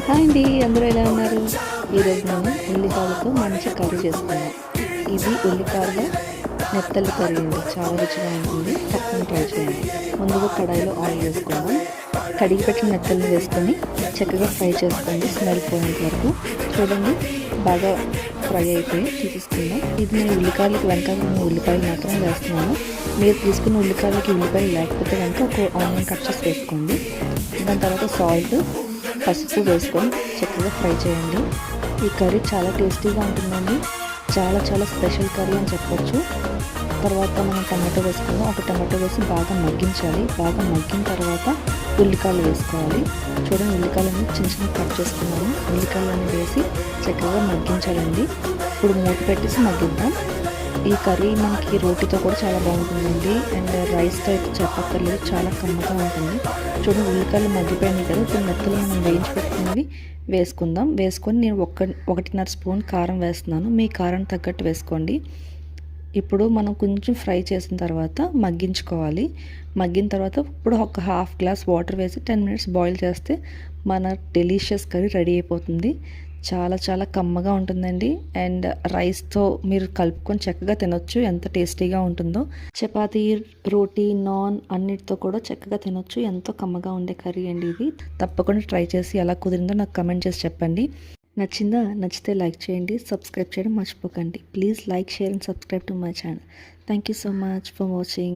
Hi అండి, అందరూ ఎలా ఉన్నారు? ఈరోజు మనం ఉల్లిపాయలతో మంచి కర్రీ చేసుకున్నాం. ఇది ఉల్లిపాయల నెత్తలి కర్రీ అండి. చాలా రుచిగా ఉంటుంది. తప్పకుండా ట్రై చేయండి. ముందుగా కడాయిలో ఆయిల్ వేసుకుందాం. కడిగి పెట్టిన నెత్తల్ని వేసుకొని చక్కగా ఫ్రై చేసుకోండి. స్మెల్ పోయేంత వరకు చూడండి. బాగా ఫ్రై అయిపోయి తీసేసుకుందాం. ఇది నేను ఉల్లిపాయలకి వెనకాల ఉల్లిపాయలు మాత్రం వేస్తున్నాను. మీరు తీసుకున్న ఉల్లిపాయలకి ఉల్లిపాయలు లేకపోతే కనుక ఒక ఆనియన్ కట్ చేసి వేసుకోండి. దాని తర్వాత సాల్ట్, పసుపు వేసుకొని చక్కగా ఫ్రై చేయండి. ఈ కర్రీ చాలా టేస్టీగా ఉంటుందండి. చాలా చాలా స్పెషల్ కర్రీ అని చెప్పొచ్చు. తర్వాత మనం టమాటో వేసుకుందాం. ఒక టమాటో వేసి బాగా మగ్గించాలి. బాగా మగ్గిన తర్వాత ఉల్లికాయలు వేసుకోవాలి. చూడండి, ఉల్లికాయలన్నీ చిన్న చిన్న కట్ చేసుకున్నాము. ఉల్లికాయలన్నీ వేసి చక్కగా మగ్గించాలండి. ఇప్పుడు మూత పెట్టేసి మగ్గిద్దాం. ఈ కర్రీ మనకి రోటీతో కూడా చాలా బాగుంటుందండి. అండ్ రైస్తో అయితే చెప్పక్కర్లేదు, చాలా కమ్మగా ఉంటుంది. చూడండి, ఉల్లికాయలు మగ్గిపోయినాయి కదా. ఇప్పుడు మెత్తలు మనం వేయించి పెట్టుకున్నవి వేసుకుందాం. వేసుకొని నేను 1.5 స్పూన్ కారం వేస్తున్నాను. మీ కారం తగ్గట్టు వేసుకోండి. ఇప్పుడు మనం కొంచెం ఫ్రై చేసిన తర్వాత మగ్గించుకోవాలి. మగ్గిన తర్వాత ఇప్పుడు ఒక హాఫ్ గ్లాస్ వాటర్ వేసి 10 మినిట్స్ బాయిల్ చేస్తే మన డెలీషియస్ కర్రీ రెడీ అయిపోతుంది. చాలా చాలా కమ్మగా ఉంటుందండి. అండ్ రైస్తో మీరు కలుపుకొని చక్కగా తినొచ్చు. ఎంత టేస్టీగా ఉంటుందో. చపాతీ, రోటీ, నాన్ అన్నిటితో కూడా చక్కగా తినొచ్చు. ఎంతో కమ్మగా ఉండే కర్రీ అండి ఇది. తప్పకుండా ట్రై చేసి ఎలా కుదిరిందో నాకు కమెంట్ చేసి చెప్పండి. నచ్చిందా? నచ్చితే లైక్ చేయండి. సబ్స్క్రైబ్ చేయడం మర్చిపోకండి. Please like, share and subscribe to my channel. Thank you so much for watching.